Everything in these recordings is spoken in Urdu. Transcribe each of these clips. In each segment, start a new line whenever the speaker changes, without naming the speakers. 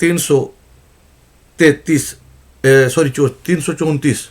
334।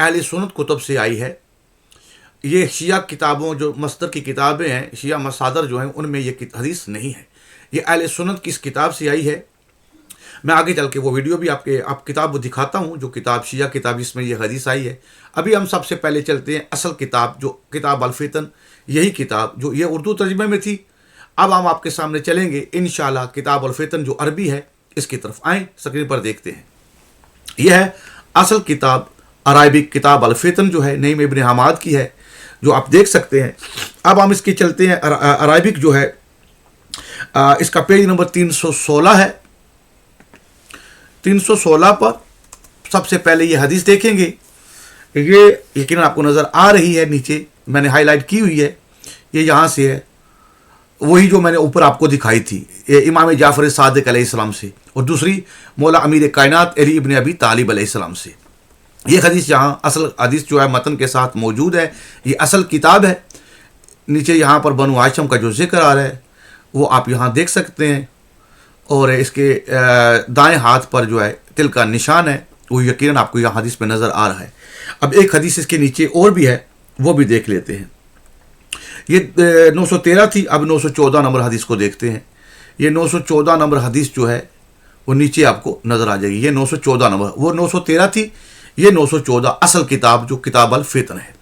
اہل سنت کتب سے آئی ہے. یہ شیعہ کتابوں جو مصدر کی کتابیں ہیں، شیعہ مصادر جو ہیں، ان میں یہ حدیث نہیں ہے. یہ اہل سنت کی اس کتاب سے آئی ہے. میں آگے چل کے وہ ویڈیو بھی آپ کتاب دکھاتا ہوں، جو کتاب شیعہ کتاب جس میں یہ حدیث آئی ہے. ابھی ہم سب سے پہلے چلتے ہیں اصل کتاب، جو کتاب الفتن، یہی کتاب جو یہ اردو ترجمے میں تھی. اب ہم آپ کے سامنے چلیں گے انشاءاللہ کتاب الفتن جو عربی ہے اس کی طرف. آئیں اسکرین پر دیکھتے ہیں. یہ ہے اصل کتاب عربک کتاب الفتن، جو ہے نعیم ابن حماد کی ہے، جو آپ دیکھ سکتے ہیں. اب ہم اس کی چلتے ہیں. عربک جو ہے اس کا پیج نمبر 316 ہے. 316 پر سب سے پہلے یہ حدیث دیکھیں گے. یہ یقیناً آپ کو نظر آ رہی ہے، نیچے میں نے ہائی لائٹ کی ہوئی ہے. یہ یہاں سے ہے، وہی جو میں نے اوپر آپ کو دکھائی تھی، یہ امام جعفر صادق علیہ السلام سے، اور دوسری مولا امیر کائنات علی ابن ابی طالب علیہ السلام سے. یہ حدیث یہاں اصل حدیث جو ہے متن کے ساتھ موجود ہے. یہ اصل کتاب ہے. نیچے یہاں پر بنو ہاشم کا جو ذکر آ رہا ہے وہ آپ یہاں دیکھ سکتے ہیں، اور اس کے دائیں ہاتھ پر جو ہے تل کا نشان ہے، وہ یقیناً آپ کو یہاں حدیث میں نظر آ رہا ہے. اب ایک حدیث اس کے نیچے اور بھی ہے، وہ بھی دیکھ لیتے ہیں. یہ 913 تھی. اب 914 نمبر حدیث کو دیکھتے ہیں. یہ 914 نمبر حدیث جو ہے وہ نیچے آپ کو نظر آ جائے گی. یہ 914 نمبر، وہ 913 تھی، یہ 914 اصل کتاب جو کتاب الفتن ہے.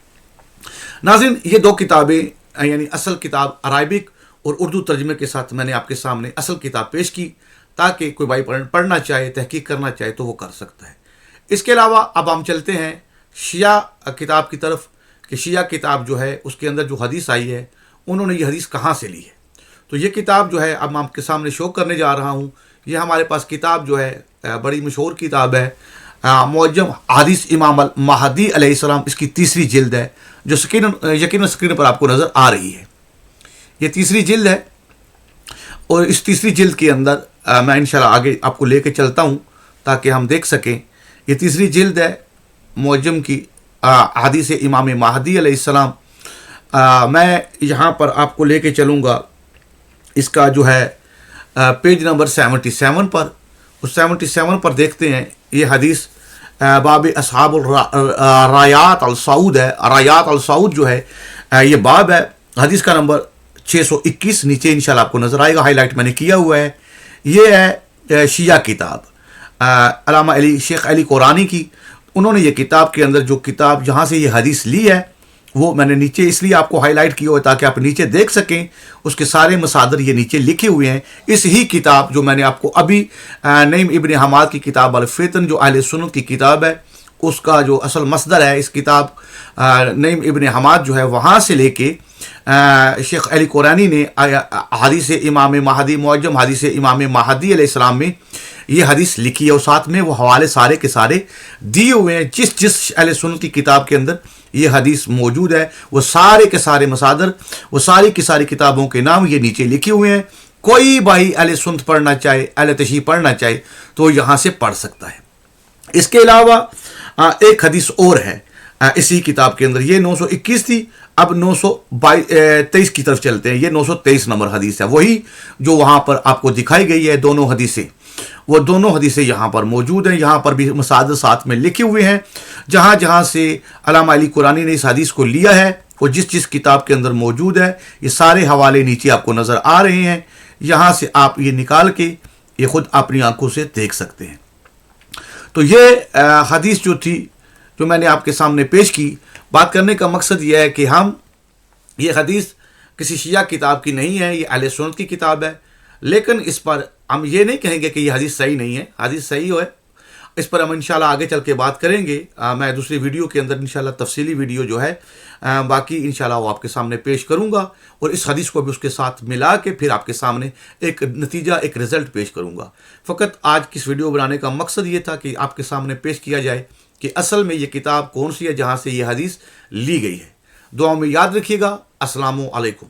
ناظرین، یہ دو کتابیں یعنی اصل کتاب عربک اور اردو ترجمے کے ساتھ میں نے آپ کے سامنے اصل کتاب پیش کی، تاکہ کوئی بھائی پڑھنا چاہے، تحقیق کرنا چاہے تو وہ کر سکتا ہے. اس کے علاوہ اب ہم چلتے ہیں شیعہ کتاب کی طرف، کہ شیعہ کتاب جو ہے اس کے اندر جو حدیث آئی ہے انہوں نے یہ حدیث کہاں سے لی ہے. تو یہ کتاب جو ہے اب میں آپ کے سامنے شو کرنے جا رہا ہوں. یہ ہمارے پاس کتاب جو ہے بڑی مشہور کتاب ہے، معجم حدیث امام المہدی علیہ السلام. اس کی تیسری جلد ہے، جو یقیناً اسکرین پر آپ کو نظر آ رہی ہے. یہ تیسری جلد ہے، اور اس تیسری جلد کے اندر میں انشاءاللہ آگے آپ کو لے کے چلتا ہوں تاکہ ہم دیکھ سکیں. یہ تیسری جلد ہے معجم کی حدیث امام مہدی علیہ السلام. میں یہاں پر آپ کو لے کے چلوں گا اس کا جو ہے پیج نمبر 77 پر. اس 77 پر دیکھتے ہیں یہ حدیث باب اصحاب الرایات السعود ہے. رایات السعود جو ہے یہ باب ہے. حدیث کا نمبر 621 نیچے انشاءاللہ آپ کو نظر آئے گا، ہائی لائٹ میں نے کیا ہوا ہے. یہ ہے شیعہ کتاب علامہ شیخ علی قرآنی کی. انہوں نے یہ کتاب کے اندر جو کتاب جہاں سے یہ حدیث لی ہے وہ میں نے نیچے اس لیے آپ کو ہائی لائٹ کیا ہوا ہے تاکہ آپ نیچے دیکھ سکیں. اس کے سارے مصادر یہ نیچے لکھے ہوئے ہیں. اس ہی کتاب جو میں نے آپ کو ابھی نعیم ابن حماد کی کتاب الفتن جو اہل سنت کی کتاب ہے، اس کا جو اصل مصدر ہے اس کتاب نعیم ابن حماد جو ہے وہاں سے لے کے شیخ علی قرآنی نے حدیث امام مہدی، معجم حدیث امام مہدی علیہ السلام میں یہ حدیث لکھی ہے، اور ساتھ میں وہ حوالے سارے کے سارے دیے ہوئے ہیں. جس اہل سنت کی کتاب کے اندر یہ حدیث موجود ہے وہ سارے کے سارے مصادر، وہ ساری کی ساری کتابوں کے نام یہ نیچے لکھے ہوئے ہیں. کوئی بھائی اہل سنت پڑھنا چاہے، اہل تشیع پڑھنا چاہے تو یہاں سے پڑھ سکتا ہے. اس کے علاوہ ایک حدیث اور ہے اسی کتاب کے اندر. یہ 921 تھی. اب 923 کی طرف چلتے ہیں. یہ 923 نمبر حدیث ہے، وہی جو وہاں پر آپ کو دکھائی گئی ہے. دونوں حدیثیں، وہ دونوں حدیثیں یہاں پر موجود ہیں. یہاں پر بھی مصادر ساتھ میں لکھے ہوئے ہیں جہاں جہاں سے علامہ علی قرآنی نے اس حدیث کو لیا ہے، اور جس کتاب کے اندر موجود ہے یہ سارے حوالے نیچے آپ کو نظر آ رہے ہیں. یہاں سے آپ یہ نکال کے یہ خود اپنی آنکھوں سے دیکھ سکتے ہیں. تو یہ حدیث جو تھی جو میں نے آپ کے سامنے پیش کی، بات کرنے کا مقصد یہ ہے کہ یہ حدیث کسی شیعہ کتاب کی نہیں ہے، یہ اہل سنت کی کتاب ہے. لیکن اس پر ہم یہ نہیں کہیں گے کہ یہ حدیث صحیح نہیں ہے. حدیث صحیح ہے، اس پر ہم انشاءاللہ آگے چل کے بات کریں گے. میں دوسری ویڈیو کے اندر انشاءاللہ تفصیلی ویڈیو جو ہے باقی انشاءاللہ وہ آپ کے سامنے پیش کروں گا، اور اس حدیث کو بھی اس کے ساتھ ملا کے پھر آپ کے سامنے ایک نتیجہ، ایک رزلٹ پیش کروں گا. فقط آج کی اس ویڈیو بنانے کا مقصد یہ تھا کہ آپ کے سامنے پیش کیا جائے کہ اصل میں یہ کتاب کون سی ہے جہاں سے یہ حدیث لی گئی ہے. دعاؤں میں یاد رکھیے گا. السلام علیکم.